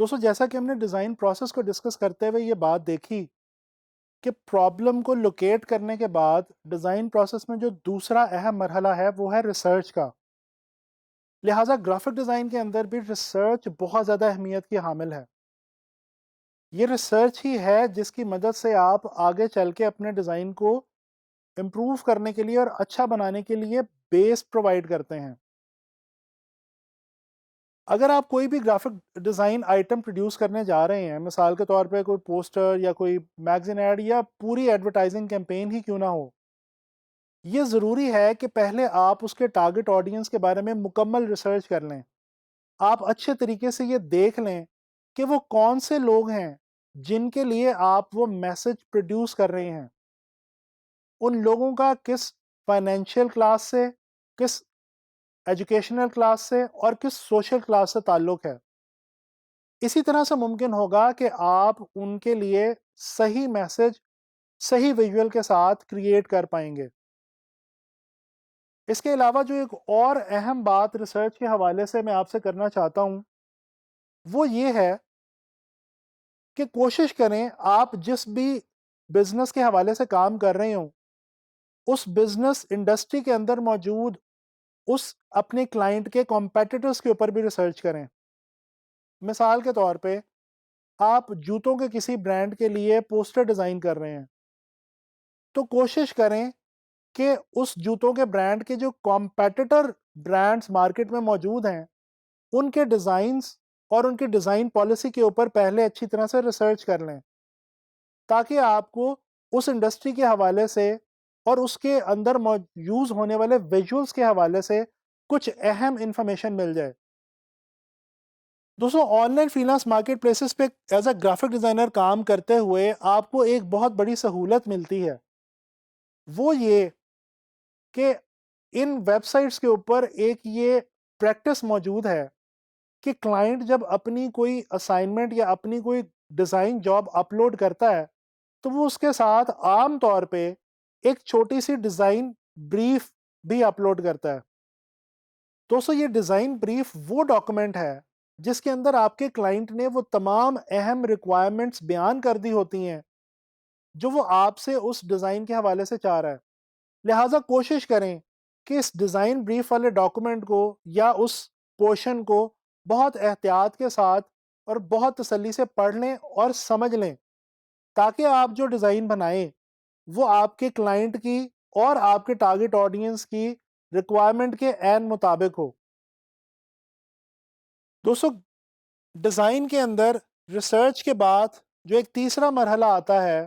دوستو جیسا کہ ہم نے ڈیزائن پروسیس کو ڈسکس کرتے ہوئے یہ بات دیکھی کہ پرابلم کو لوکیٹ کرنے کے بعد ڈیزائن پروسیس میں جو دوسرا اہم مرحلہ ہے وہ ہے ریسرچ کا. لہٰذا گرافک ڈیزائن کے اندر بھی ریسرچ بہت زیادہ اہمیت کی حامل ہے. یہ ریسرچ ہی ہے جس کی مدد سے آپ آگے چل کے اپنے ڈیزائن کو امپروو کرنے کے لیے اور اچھا بنانے کے لیے بیس پرووائڈ کرتے ہیں. اگر آپ کوئی بھی گرافک ڈیزائن آئٹم پروڈیوس کرنے جا رہے ہیں، مثال کے طور پہ کوئی پوسٹر یا کوئی میگزین ایڈ یا پوری ایڈورٹائزنگ کیمپین ہی کیوں نہ ہو، یہ ضروری ہے کہ پہلے آپ اس کے ٹارگٹ آڈینس کے بارے میں مکمل ریسرچ کر لیں. آپ اچھے طریقے سے یہ دیکھ لیں کہ وہ کون سے لوگ ہیں جن کے لیے آپ وہ میسج پروڈیوس کر رہے ہیں. ان لوگوں کا کس فائنینشیل کلاس سے، کس ایجوکیشنل کلاس سے اور کس سوشل کلاس سے تعلق ہے. اسی طرح سے ممکن ہوگا کہ آپ ان کے لیے صحیح میسج صحیح ویژول کے ساتھ کریٹ کر پائیں گے. اس کے علاوہ جو ایک اور اہم بات ریسرچ کے حوالے سے میں آپ سے کرنا چاہتا ہوں وہ یہ ہے کہ کوشش کریں آپ جس بھی بزنس کے حوالے سے کام کر رہے ہوں اس بزنس انڈسٹری کے اندر موجود اس اپنے کلائنٹ کے کمپیٹیٹرز کے اوپر بھی ریسرچ کریں. مثال کے طور پہ آپ جوتوں کے کسی برانڈ کے لیے پوسٹر ڈیزائن کر رہے ہیں تو کوشش کریں کہ اس جوتوں کے برانڈ کے جو کمپیٹیٹر برانڈز مارکیٹ میں موجود ہیں ان کے ڈیزائنز اور ان کی ڈیزائن پالیسی کے اوپر پہلے اچھی طرح سے ریسرچ کر لیں تاکہ آپ کو اس انڈسٹری کے حوالے سے اور اس کے اندر یوز ہونے والے ویژولز کے حوالے سے کچھ اہم انفارمیشن مل جائے. دوستوں on line freelance market places پہ ایز اے گرافک ڈیزائنر کام کرتے ہوئے آپ کو ایک بہت بڑی سہولت ملتی ہے، وہ یہ کہ ان ویب سائٹس کے اوپر ایک یہ پریکٹس موجود ہے کہ کلائنٹ جب اپنی کوئی اسائنمنٹ یا اپنی کوئی ڈیزائن جاب اپلوڈ کرتا ہے تو وہ اس کے ساتھ عام طور پہ ایک چھوٹی سی ڈیزائن بریف بھی اپلوڈ کرتا ہے. دوستو یہ ڈیزائن بریف وہ ڈاکومنٹ ہے جس کے اندر آپ کے کلائنٹ نے وہ تمام اہم ریکوائرمنٹس بیان کر دی ہوتی ہیں جو وہ آپ سے اس ڈیزائن کے حوالے سے چاہ رہا ہے. لہٰذا کوشش کریں کہ اس ڈیزائن بریف والے ڈاکومنٹ کو یا اس پورشن کو بہت احتیاط کے ساتھ اور بہت تسلی سے پڑھ لیں اور سمجھ لیں تاکہ آپ جو ڈیزائن بنائیں وہ آپ کے کلائنٹ کی اور آپ کے ٹارگٹ آڈینس کی ریکوائرمنٹ کے عین مطابق ہو. دوستو ڈیزائن کے اندر ریسرچ کے بعد جو ایک تیسرا مرحلہ آتا ہے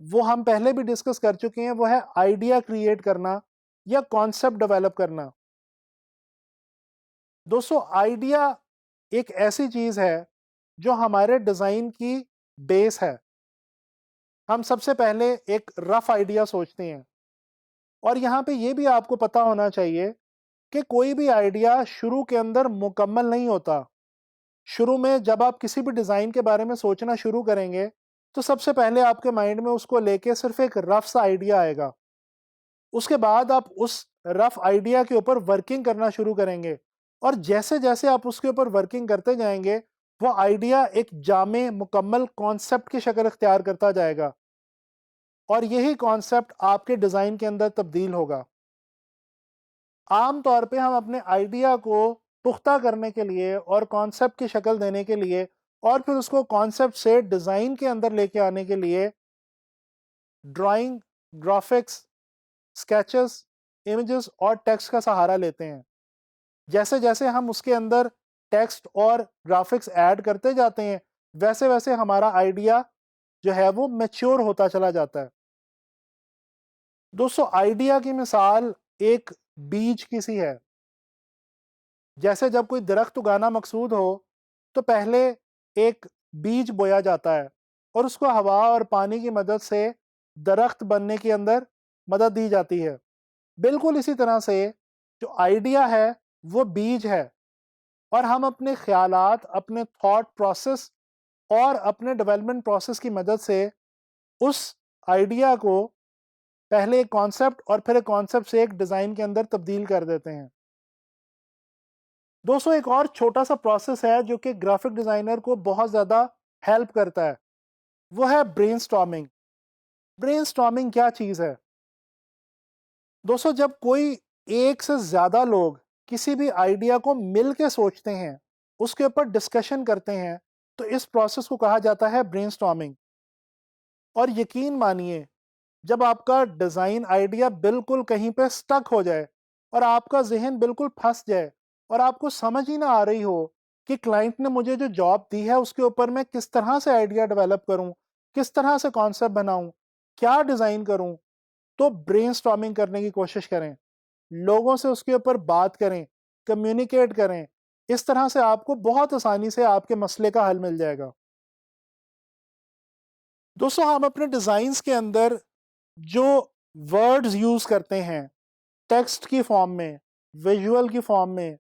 وہ ہم پہلے بھی ڈسکس کر چکے ہیں، وہ ہے آئیڈیا کریٹ کرنا یا کانسیپٹ ڈیولپ کرنا. دوستو آئیڈیا ایک ایسی چیز ہے جو ہمارے ڈیزائن کی بیس ہے. ہم سب سے پہلے ایک رف آئیڈیا سوچتے ہیں اور یہاں پہ یہ بھی آپ کو پتا ہونا چاہیے کہ کوئی بھی آئیڈیا شروع کے اندر مکمل نہیں ہوتا. شروع میں جب آپ کسی بھی ڈیزائن کے بارے میں سوچنا شروع کریں گے تو سب سے پہلے آپ کے مائنڈ میں اس کو لے کے صرف ایک رف سا آئیڈیا آئے گا. اس کے بعد آپ اس رف آئیڈیا کے اوپر ورکنگ کرنا شروع کریں گے اور جیسے جیسے آپ اس کے اوپر ورکنگ کرتے جائیں گے وہ آئیڈیا ایک جامع مکمل کانسیپٹ کی شکل اختیار کرتا جائے گا اور یہی کانسیپٹ آپ کے ڈیزائن کے اندر تبدیل ہوگا. عام طور پہ ہم اپنے آئیڈیا کو پختہ کرنے کے لیے اور کانسیپٹ کی شکل دینے کے لیے اور پھر اس کو کانسیپٹ سے ڈیزائن کے اندر لے کے آنے کے لیے ڈرائنگ، گرافکس، اسکیچز، امیجز اور ٹیکسٹ کا سہارا لیتے ہیں. جیسے جیسے ہم اس کے اندر ٹیکسٹ اور گرافکس ایڈ کرتے جاتے ہیں ویسے ویسے ہمارا آئیڈیا جو ہے وہ میچور ہوتا چلا جاتا ہے. دوستو آئیڈیا کی مثال ایک بیج کی سی ہے. جیسے جب کوئی درخت اگانا مقصود ہو تو پہلے ایک بیج بویا جاتا ہے اور اس کو ہوا اور پانی کی مدد سے درخت بننے کے اندر مدد دی جاتی ہے. بالکل اسی طرح سے جو آئیڈیا ہے وہ بیج ہے اور ہم اپنے خیالات، اپنے تھاٹ پروسیس اور اپنے ڈیولپمنٹ پروسیس کی مدد سے اس آئیڈیا کو پہلے ایک کانسیپٹ اور پھر ایک کانسیپٹ سے ایک ڈیزائن کے اندر تبدیل کر دیتے ہیں. دوستوں ایک اور چھوٹا سا پروسیس ہے جو کہ گرافک ڈیزائنر کو بہت زیادہ ہیلپ کرتا ہے، وہ ہے برین سٹارمنگ۔ برین سٹارمنگ کیا چیز ہے؟ دوستوں جب کوئی ایک سے زیادہ لوگ کسی بھی آئیڈیا کو مل کے سوچتے ہیں، اس کے اوپر ڈسکشن کرتے ہیں، تو اس پروسیس کو کہا جاتا ہے برین سٹارمنگ۔ اور یقین مانیے، جب آپ کا ڈیزائن آئیڈیا بالکل کہیں پہ سٹک ہو جائے اور آپ کا ذہن بالکل پھنس جائے اور آپ کو سمجھ ہی نہ آ رہی ہو کہ کلائنٹ نے مجھے جو جاب دی ہے اس کے اوپر میں کس طرح سے آئیڈیا ڈیولپ کروں، کس طرح سے کانسیپٹ بناؤں، کیا ڈیزائن کروں، تو برین سٹارمنگ کرنے کی کوشش کریں، لوگوں سے اس کے اوپر بات کریں، کمیونیکیٹ کریں۔ اس طرح سے آپ کو بہت آسانی سے آپ کے مسئلے کا حل مل جائے گا۔ دوستوں ہم اپنے ڈیزائنز کے اندر جو ورڈز یوز کرتے ہیں ٹیکسٹ کی فارم میں، ویژول کی فارم میں،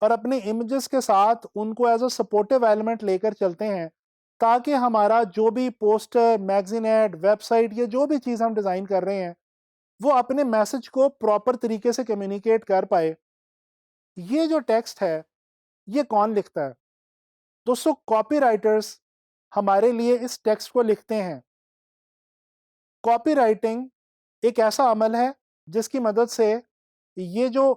اور اپنے امیجز کے ساتھ ان کو ایز اے سپورٹیو ایلیمنٹ لے کر چلتے ہیں، تاکہ ہمارا جو بھی poster, magazine ad, website یا جو بھی چیز ہم ڈیزائن کر رہے ہیں وہ اپنے میسج کو پراپر طریقے سے کمیونیکیٹ کر پائے۔ یہ جو ٹیکسٹ ہے یہ کون لکھتا ہے؟ دوستوں کاپی رائٹرز ہمارے لیے اس ٹیکسٹ کو لکھتے ہیں۔ کاپی رائٹنگ ایک ایسا عمل ہے جس کی مدد سے یہ جو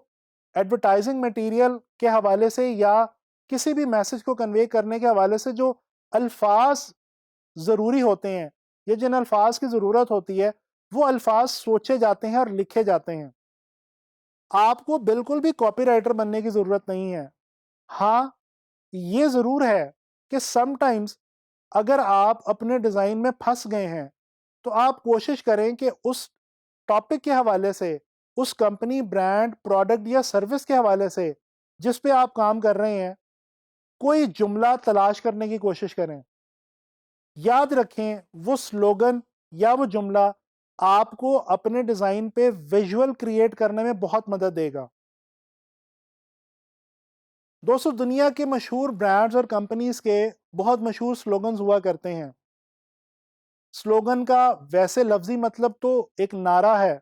ایڈورٹائزنگ مٹیریل کے حوالے سے یا کسی بھی میسج کو کنوے کرنے کے حوالے سے جو الفاظ ضروری ہوتے ہیں یا جن الفاظ کی ضرورت ہوتی ہے وہ الفاظ سوچے جاتے ہیں اور لکھے جاتے ہیں۔ آپ کو بالکل بھی کاپی رائٹر بننے کی ضرورت نہیں ہے۔ ہاں یہ ضرور ہے کہ سم ٹائمز اگر آپ اپنے ڈیزائن میں پھنس گئے ہیں تو آپ کوشش کریں کہ اس ٹاپک کے حوالے سے، اس کمپنی، برانڈ، پروڈکٹ یا سروس کے حوالے سے جس پہ آپ کام کر رہے ہیں کوئی جملہ تلاش کرنے کی کوشش کریں۔ یاد رکھیں وہ سلوگن یا وہ جملہ آپ کو اپنے ڈیزائن پہ ویژول کریٹ کرنے میں بہت مدد دے گا۔ دوستو دنیا کے مشہور برانڈز اور کمپنیز کے بہت مشہور سلوگنز ہوا کرتے ہیں۔ سلوگن کا ویسے لفظی مطلب تو ایک نعرہ ہے،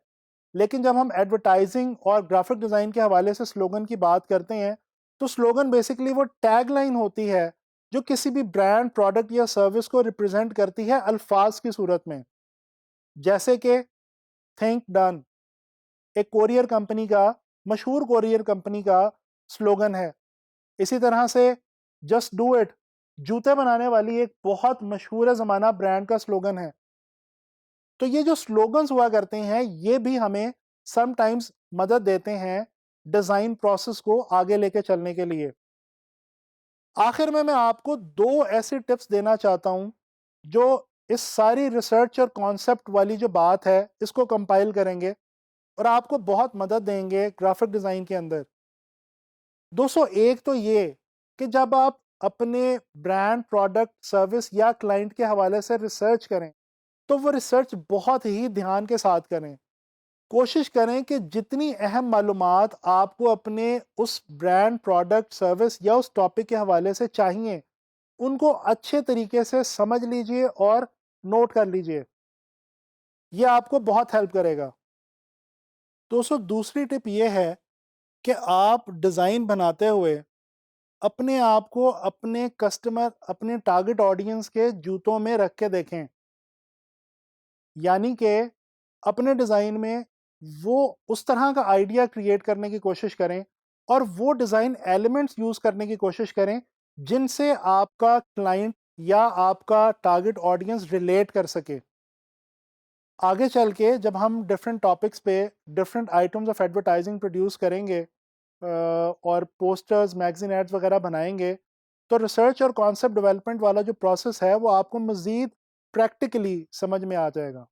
لیکن جب ہم ایڈورٹائزنگ اور گرافک ڈیزائن کے حوالے سے سلوگن کی بات کرتے ہیں تو سلوگن بیسیکلی وہ ٹیگ لائن ہوتی ہے جو کسی بھی برانڈ، پروڈکٹ یا سروس کو ریپرزینٹ کرتی ہے الفاظ کی صورت میں، جیسے کہ تھنک ڈن ایک کورئر کمپنی کا، مشہور کورئر کمپنی کا سلوگن ہے۔ اسی طرح سے جسٹ ڈو اٹ جوتے بنانے والی ایک بہت مشہور زمانہ برانڈ کا سلوگن ہے۔ تو یہ جو سلوگنز ہوا کرتے ہیں یہ بھی ہمیں سم ٹائمز مدد دیتے ہیں ڈیزائن پروسیس کو آگے لے کے چلنے کے لیے۔ آخر میں آپ کو دو ایسی ٹپس دینا چاہتا ہوں جو اس ساری ریسرچ اور کانسیپٹ والی جو بات ہے اس کو کمپائل کریں گے اور آپ کو بہت مدد دیں گے گرافک ڈیزائن کے اندر۔ دوستو ایک تو یہ کہ جب آپ اپنے برانڈ، پروڈکٹ، سروس یا کلائنٹ کے حوالے سے ریسرچ کریں تو وہ ریسرچ بہت ہی دھیان کے ساتھ کریں۔ کوشش کریں کہ جتنی اہم معلومات آپ کو اپنے اس برانڈ، پروڈکٹ، سروس یا اس ٹاپک کے حوالے سے چاہیے ان کو اچھے طریقے سے سمجھ لیجئے اور نوٹ کر لیجئے۔ یہ آپ کو بہت ہیلپ کرے گا۔ دوستو دوسری ٹپ یہ ہے کہ آپ ڈیزائن بناتے ہوئے اپنے آپ کو اپنے کسٹمر، اپنے ٹارگٹ آڈینس کے جوتوں میں رکھ کے دیکھیں، یعنی کہ اپنے ڈیزائن میں وہ اس طرح کا آئیڈیا کریٹ کرنے کی کوشش کریں اور وہ ڈیزائن ایلیمنٹس یوز کرنے کی کوشش کریں جن سے آپ کا کلائنٹ یا آپ کا ٹارگٹ آڈینس ریلیٹ کر سکے۔ آگے چل کے جب ہم ڈفرینٹ ٹاپکس پہ different items of advertising produce کریں گے اور پوسٹرز، میگزین ایڈز وغیرہ بنائیں گے تو ریسرچ اور کانسیپٹ ڈیولپمنٹ والا جو پروسیس ہے وہ آپ کو مزید پریکٹیکلی سمجھ میں آ جائے گا۔